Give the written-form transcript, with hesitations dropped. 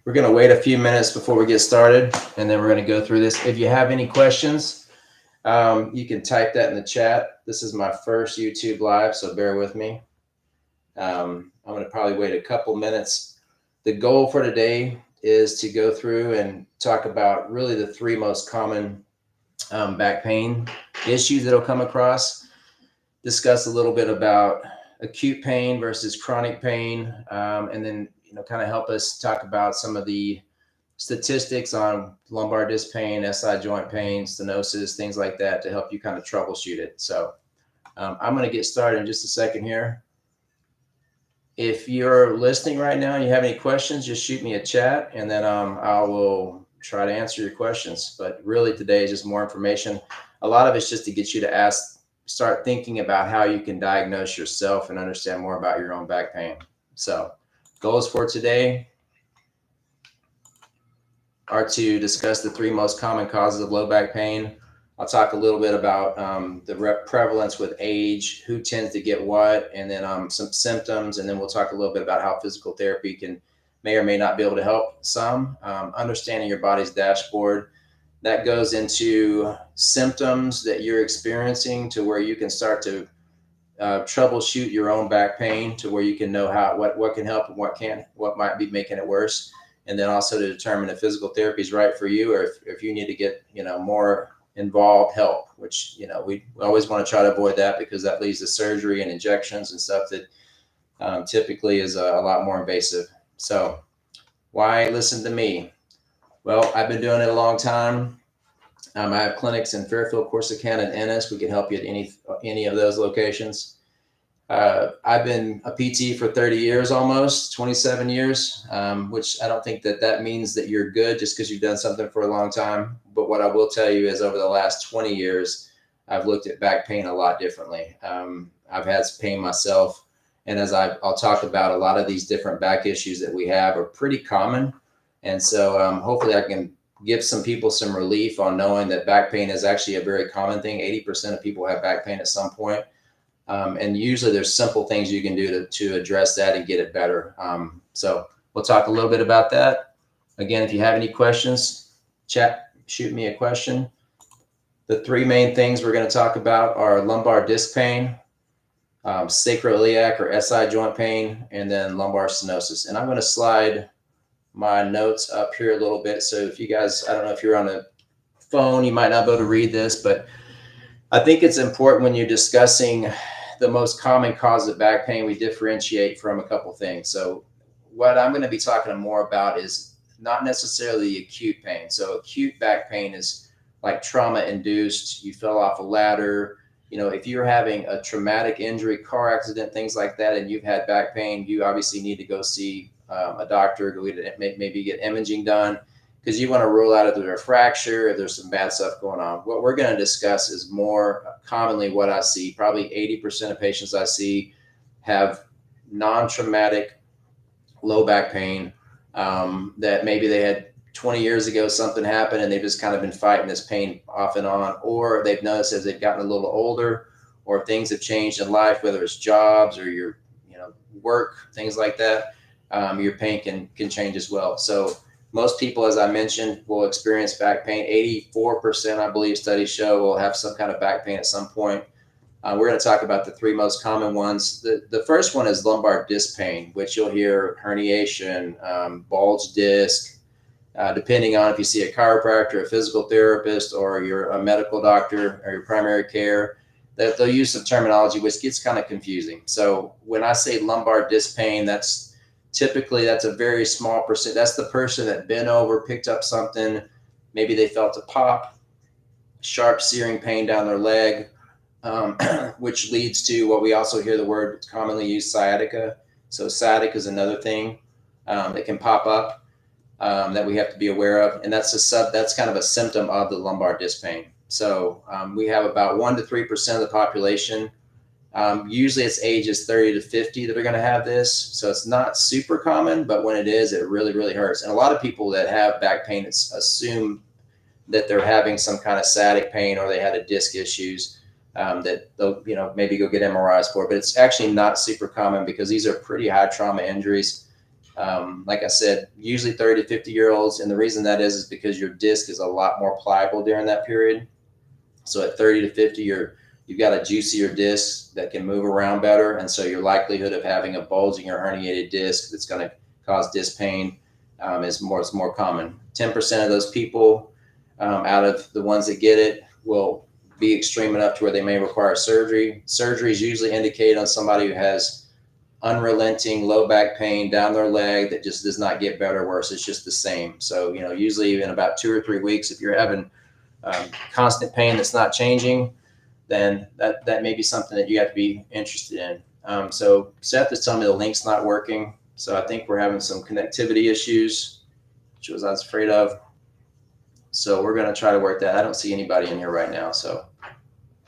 We're going to wait a few minutes before we get started, and then we're going to go through this. If you have any questions, you can type that in the chat. This is my first YouTube live, so bear with me. I'm going to probably wait a couple minutes. The goal for today is to go through and talk about really the three most common back pain issues that'll come across, discuss a little bit about acute pain versus chronic pain, and then kind of help us talk about some of the statistics on lumbar disc pain, SI joint pain, stenosis, things like that to help you kind of troubleshoot it. So I'm going to get started in just a second here. If you're listening right now and you have any questions, just shoot me a chat, and then I will try to answer your questions. But really today is just more information. A lot of it's just to get you to start thinking about how you can diagnose yourself and understand more about your own back pain. So goals for today are to discuss the three most common causes of low back pain. I'll talk a little bit about the prevalence with age, who tends to get what, and then some symptoms, and then we'll talk a little bit about how physical therapy may or may not be able to help some. Understanding your body's dashboard. That goes into symptoms that you're experiencing to where you can start to troubleshoot your own back pain to where you can know what can help and what might be making it worse. And then also to determine if physical therapy is right for you, or if you need to get more involved help, which we always want to try to avoid that because that leads to surgery and injections and stuff that typically is a lot more invasive. So why listen to me? Well, I've been doing it a long time. I have clinics in Fairfield, Corsicana, and Ennis. We can help you at any of those locations. I've been a PT for 30 years, almost 27 years, which I don't think that means that you're good just because you've done something for a long time. But what I will tell you is over the last 20 years, I've looked at back pain a lot differently. I've had pain myself. And as I'll talk about, a lot of these different back issues that we have are pretty common. And so hopefully I can give some people some relief on knowing that back pain is actually a very common thing. 80% of people have back pain at some point. And usually there's simple things you can do to address that and get it better. So we'll talk a little bit about that. Again, if you have any questions, shoot me a question. The three main things we're going to talk about are lumbar disc pain, sacroiliac or SI joint pain, and then lumbar stenosis. And I'm going to slide my notes up here a little bit. So if you guys, I don't know if you're on a phone, you might not be able to read this, but I think it's important when you're discussing the most common cause of back pain, we differentiate from a couple things. So what I'm going to be talking more about is not necessarily acute pain. So acute back pain is like trauma induced. You fell off a ladder. If you're having a traumatic injury, car accident, things like that, and you've had back pain, you obviously need to go see a doctor, maybe get imaging done, because you want to rule out if there's a fracture, if there's some bad stuff going on. What we're going to discuss is more commonly what I see. Probably 80% of patients I see have non-traumatic low back pain that maybe they had 20 years ago, something happened and they've just kind of been fighting this pain off and on, or they've noticed as they've gotten a little older or things have changed in life, whether it's jobs or your work, things like that, your pain can change as well. So most people, as I mentioned, will experience back pain. 84%, I believe, studies show will have some kind of back pain at some point. We're going to talk about the three most common ones. The first one is lumbar disc pain, which you'll hear herniation, bulge disc, depending on if you see a chiropractor, a physical therapist, or you're a medical doctor or your primary care. They'll use some terminology which gets kind of confusing. So when I say lumbar disc pain, that's a very small percent. That's the person that bent over, picked up something. Maybe they felt a pop, sharp searing pain down their leg, which leads to what we also hear the word commonly used, sciatica. So sciatica is another thing that can pop up that we have to be aware of. And that's kind of a symptom of the lumbar disc pain. So we have about 1 to 3% of the population. Usually it's ages 30 to 50 that are going to have this. So it's not super common, but when it is, it really, really hurts. And a lot of people that have back pain assume that they're having some kind of sciatic pain or they had a disc issues that they'll, maybe go get MRIs for. But it's actually not super common because these are pretty high trauma injuries. Like I said, usually 30 to 50-year-olds. And the reason that is because your disc is a lot more pliable during that period. So at 30 to 50, you've got a juicier disc that can move around better. And so your likelihood of having a bulging or herniated disc that's going to cause disc pain is more common. 10% of those people out of the ones that get it will be extreme enough to where they may require surgery. Surgery is usually indicated on somebody who has unrelenting low back pain down their leg that just does not get better or worse. It's just the same. So, usually in about 2 or 3 weeks, if you're having constant pain that's not changing, then that may be something that you have to be interested in. So Seth is telling me the link's not working. So I think we're having some connectivity issues, which I was afraid of. So we're going to try to work that. I don't see anybody in here right now. So